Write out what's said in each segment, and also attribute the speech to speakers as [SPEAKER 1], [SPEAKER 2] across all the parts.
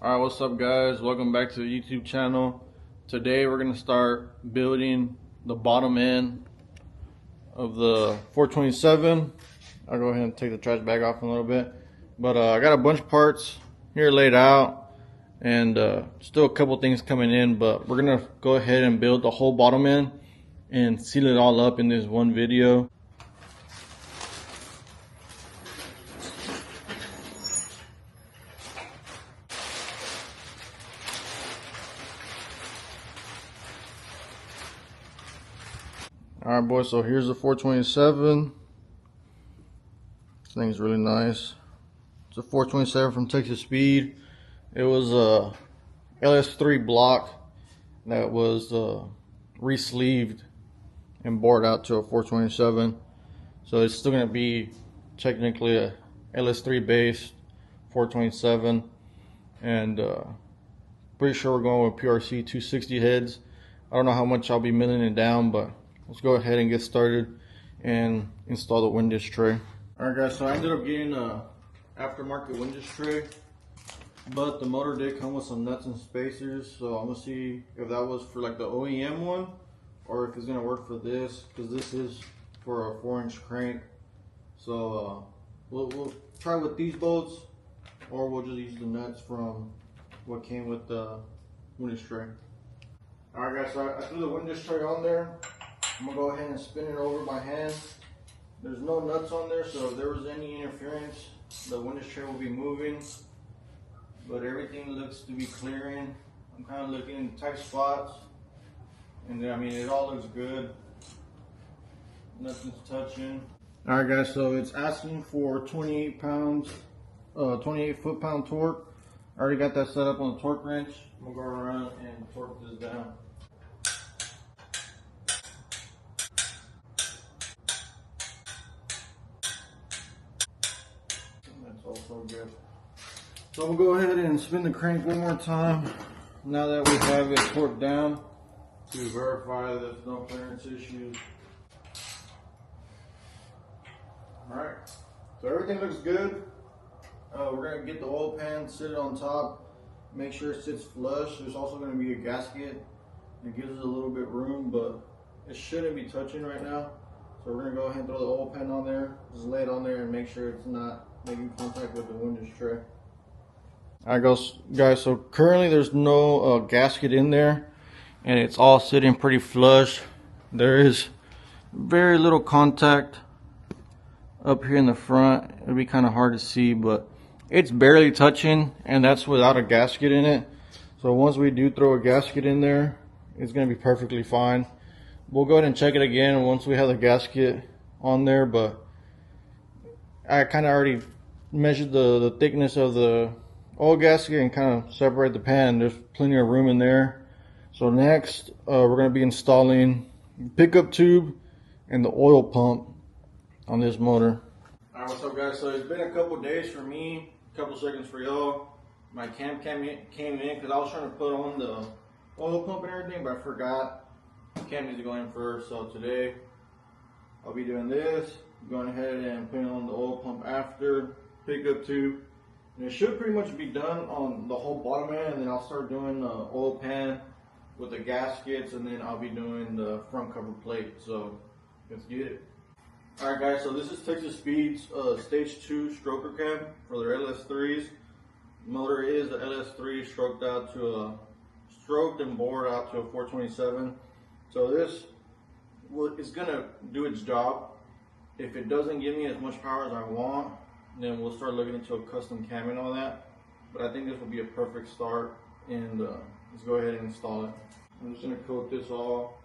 [SPEAKER 1] Alright, what's up guys? Welcome back to the YouTube channel. Today we're going to start building the bottom end of the 427. I'll go ahead and take the trash bag off in a little bit. But I got a bunch of parts here laid out and still a couple things coming in, but we're going to go ahead and build the whole bottom end and seal it all up in this one video. Alright boys, so here's the 427. This thing's really nice. It's a 427 from Texas Speed. It was a LS3 block that was re-sleeved and bored out to a 427. So it's still going to be technically a LS3 based 427. And pretty sure we're going with PRC 260 heads. I don't know how much I'll be milling it down, but let's go ahead and get started and install the Windage tray. Alright guys, so I ended up getting a aftermarket Windage tray, but the motor did come with some nuts and spacers, so I'm gonna see if that was for like the OEM one or if it's gonna work for this, because this is for a 4-inch crank. So we'll try with these bolts, or we'll just use the nuts from what came with the Windage tray. Alright guys, so I threw the Windage tray on there. I'm gonna go ahead and spin it over by hand. There's no nuts on there, so if there was any interference, the Windage tray will be moving. But everything looks to be clearing. I'm kind of looking in tight spots, and then, I mean, it all looks good. Nothing's touching. All right, guys. So it's asking for 28 pounds, 28 foot-pound torque. I already got that set up on the torque wrench. I'm gonna go around and torque this down. Also good. So we'll go ahead and spin the crank one more time now that we have it torqued down to verify there's no clearance issues. Alright, so everything looks good. We're going to get the oil pan, sit it on top, make sure it sits flush. There's also going to be a gasket that gives it a little bit room, but it shouldn't be touching right now. So we're going to go ahead and throw the oil pan on there, just lay it on there and make sure it's not making contact with the Windage tray. Alright guys, so currently there's no gasket in there, and it's all sitting pretty flush. There is very little contact up here in the front. It'll be kind of hard to see, but it's barely touching, and that's without a gasket in it. So once we do throw a gasket in there, it's going to be perfectly fine. We'll go ahead and check it again once we have the gasket on there, but I kind of already measured the thickness of the oil gasket and kind of separate the pan. There's plenty of room in there. So next, we're going to be installing the pickup tube and the oil pump on this motor. Alright, what's up guys? So it's been a couple days for me, a couple seconds for y'all. My cam came in because I was trying to put on the oil pump and everything, but I forgot. Cam needs to go in first, so today I'll be doing this, going ahead and putting on the oil pump after, pickup tube, and it should pretty much be done on the whole bottom end, and then I'll start doing the oil pan with the gaskets, and then I'll be doing the front cover plate. So let's get it. Alright guys, so this is Texas Speed's stage 2 stroker cam for their LS3s. Motor is the LS3 stroked and bored out to a 427. So this is gonna do its job. If it doesn't give me as much power as I want, then we'll start looking into a custom cam and all that. But I think this will be a perfect start, and let's go ahead and install it. I'm just gonna coat this all.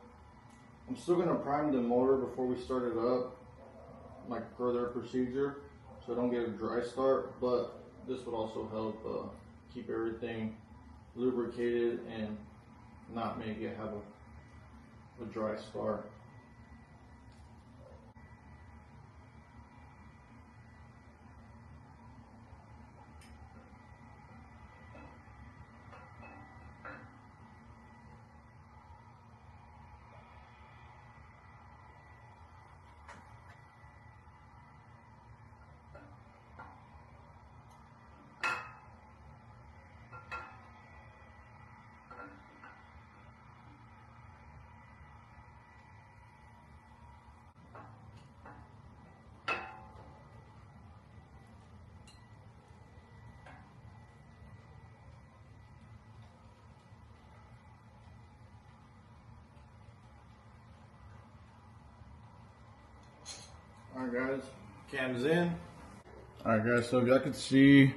[SPEAKER 1] I'm still gonna prime the motor before we start it up, like per their procedure, so I don't get a dry start. But this would also help keep everything lubricated and not make it have a dry start. Alright guys, cam's in. Alright guys, so if y'all can see,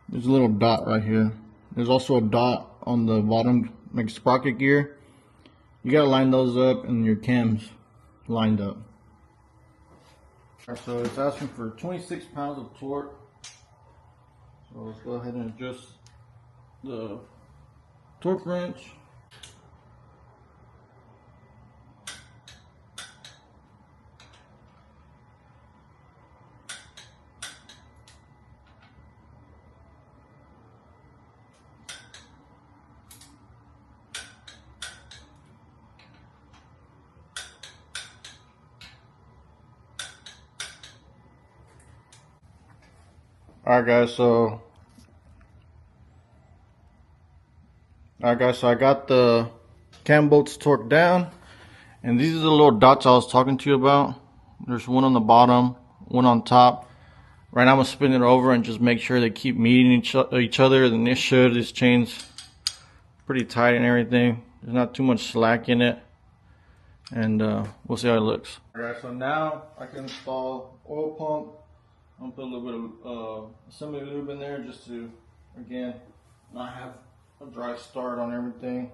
[SPEAKER 1] there's a little dot right here. There's also a dot on the bottom, like sprocket gear. You gotta line those up and your cams lined up. Alright, so it's asking for 26 pounds of torque. So let's go ahead and adjust the torque wrench. Alright guys, so I got the cam bolts torqued down, and these are the little dots I was talking to you about. There's one on the bottom, one on top. Right now I'm gonna spin it over and just make sure they keep meeting each other. Then it should. This chain's pretty tight and everything. There's not too much slack in it, and we'll see how it looks. Alright, so now I can install oil pump. I'm gonna put a little bit of assembly lube in there just to, again, not have a dry start on everything.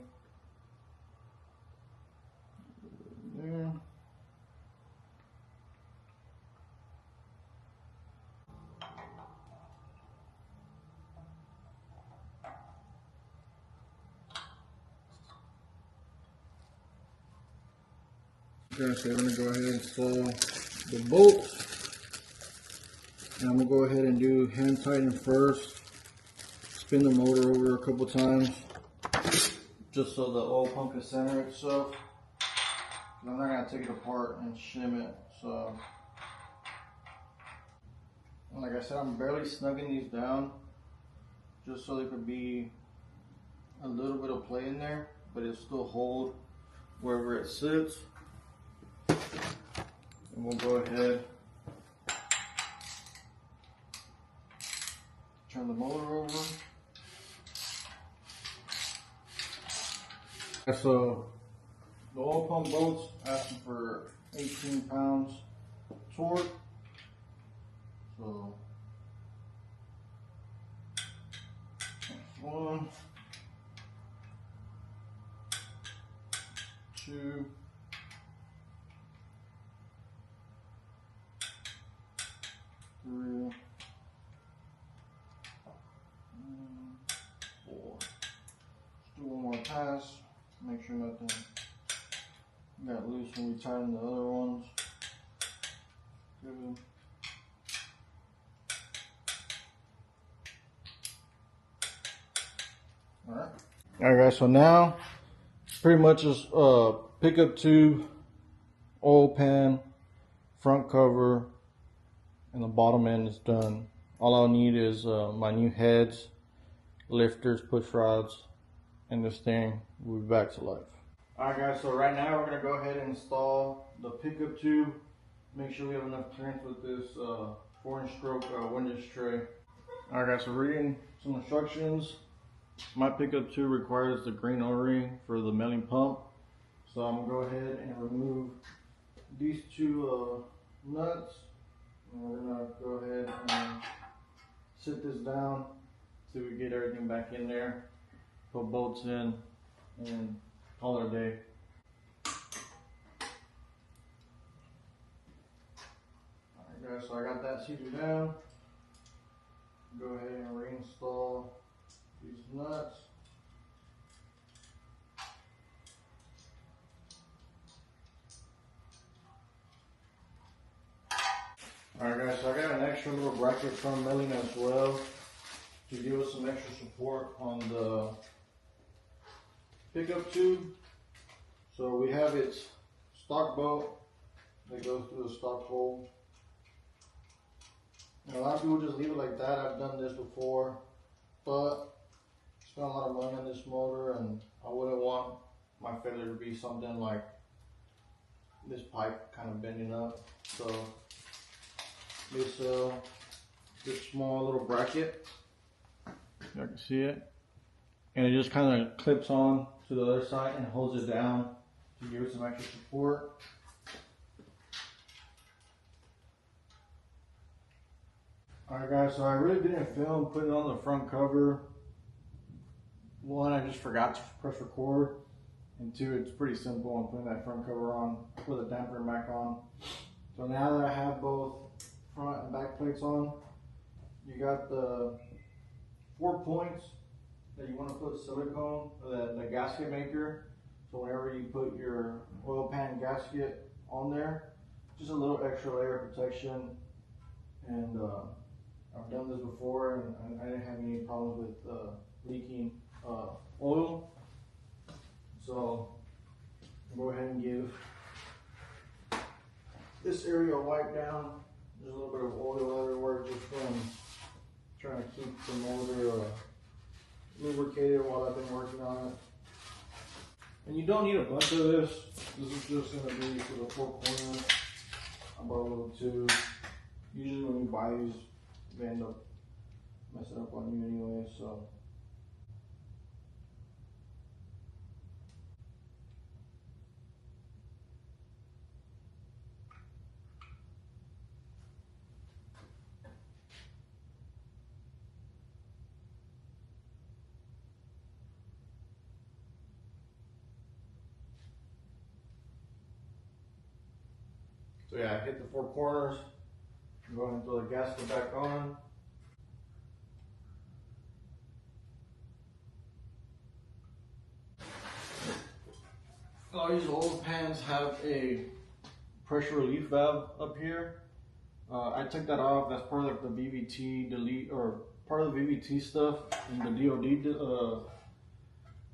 [SPEAKER 1] There. Okay, so I'm gonna go ahead and install the bolts. And I'm gonna go ahead and do hand tighten first. Spin the motor over a couple times, just so the oil pump can center itself. I'm not gonna take it apart and shim it. So, and like I said, I'm barely snugging these down, just so there could be a little bit of play in there, but it still hold wherever it sits. And we'll go ahead. Turn the motor over. So the oil pump bolts asking for 18 pounds torque. So that's 1, 2, 3, 4. Let's do one more pass. Make sure nothing got loose when we tighten the other ones. Good. Alright. Alright guys, so now pretty much just pickup tube, oil pan, front cover, and the bottom end is done. All I'll need is my new heads, lifters, push rods, and this thing will be back to life. Alright guys, so right now we're going to go ahead and install the pickup tube. Make sure we have enough clearance with this 4-inch stroke windage tray. Alright guys, so reading some instructions. My pickup tube requires the green O-ring for the milling pump. So I'm going to go ahead and remove these two nuts. And we're going to go ahead and sit this down till we get everything back in there. Put bolts in and call it a day. Alright guys, so I got that seated down. Go ahead and reinstall these nuts. Alright guys, so I got an extra little bracket from milling as well to give us some extra support on the pickup tube. So we have its stock bolt that goes through the stock hole. And a lot of people just leave it like that. I've done this before, but spent a lot of money on this motor, and I wouldn't want my failure to be something like this pipe kind of bending up. So this small little bracket, you can see it, and it just kind of clips on to the other side and holds it down to give it some extra support. Alright guys, so I really didn't film putting it on the front cover. One, I just forgot to press record. And two, it's pretty simple on putting that front cover on, put the damper back on. So now that I have both front and back plates on, you got the 4 points that you want to put silicone, the gasket maker. So whenever you put your oil pan gasket on there, just a little extra layer of protection. And I've done this before, and I didn't have any problems with leaking oil. So go ahead and give this area a wipe down. There's a little bit of oil everywhere, just from trying to keep the motor lubricated while I've been working on it. And you don't need a bunch of this. This is just going to be for the 4 corners. I bought a little too. Usually when you buy these, they end up messing up on you anyway, so. So yeah, I hit the 4 corners. Go ahead and throw the gasket back on. All these old pans have a pressure relief valve up here. I took that off. That's part of like the VVT delete, or part of the VVT stuff in the DOD.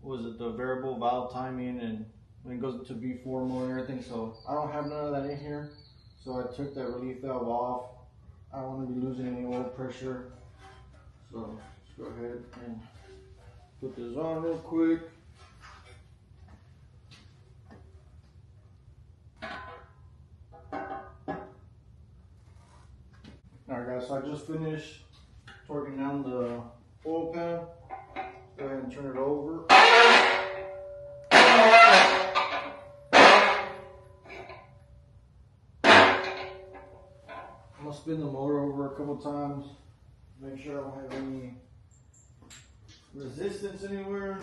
[SPEAKER 1] Was it the variable valve timing, and when it goes into V4 mode and everything. So I don't have none of that in here. So I took that relief valve off. I don't want to be losing any oil pressure. So let's go ahead and put this on real quick. Alright guys, so I just finished torquing down the oil pan. Go ahead and turn it over. I'm going to spin the motor over a couple times, make sure I don't have any resistance anywhere.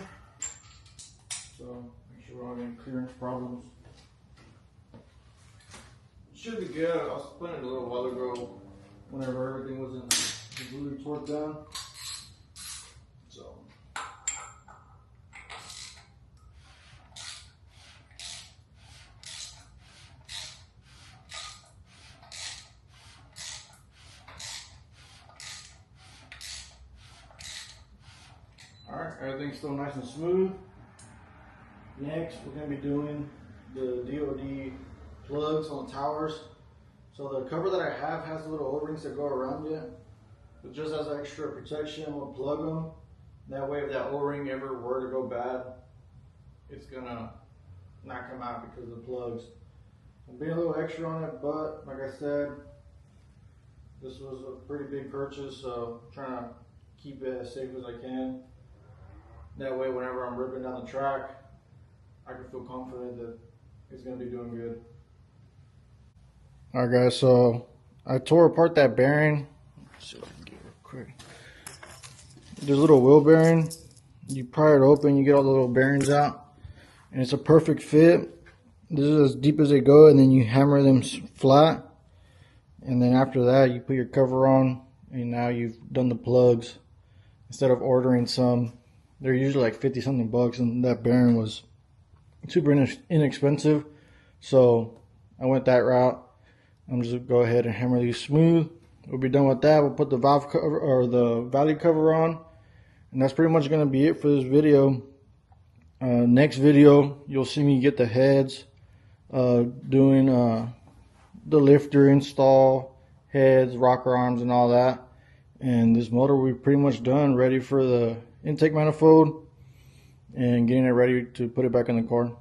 [SPEAKER 1] So make sure we don't have any clearance problems. It should be good. I was spinning it a little while ago whenever everything wasn't completely torqued down. So alright, everything's still nice and smooth. Next, we're going to be doing the DOD plugs on the towers. So the cover that I have has little O-rings that go around it. But just as extra protection, we'll plug them. That way if that O-ring ever were to go bad, it's going to not come out because of the plugs. I'm being a little extra on it, but like I said, this was a pretty big purchase, so I'm trying to keep it as safe as I can. That way whenever I'm ripping down the track, I can feel confident that it's going to be doing good. Alright guys, so I tore apart that bearing. Let's see if I can get it real quick. There's a little wheel bearing. You pry it open, you get all the little bearings out, and it's a perfect fit. This is as deep as they go, and then you hammer them flat, and then after that you put your cover on, and now you've done the plugs. Instead of ordering some, they're usually like 50 something bucks, and that bearing was super inexpensive, so I went that route. I'm just gonna go ahead and hammer these smooth. We'll be done with that. We'll put the valve cover or the valley cover on, and that's pretty much gonna be it for this video. Next video, you'll see me get the heads, doing the lifter install, heads, rocker arms, and all that. And this motor will be pretty much done, ready for the intake manifold, and getting it ready to put it back in the car.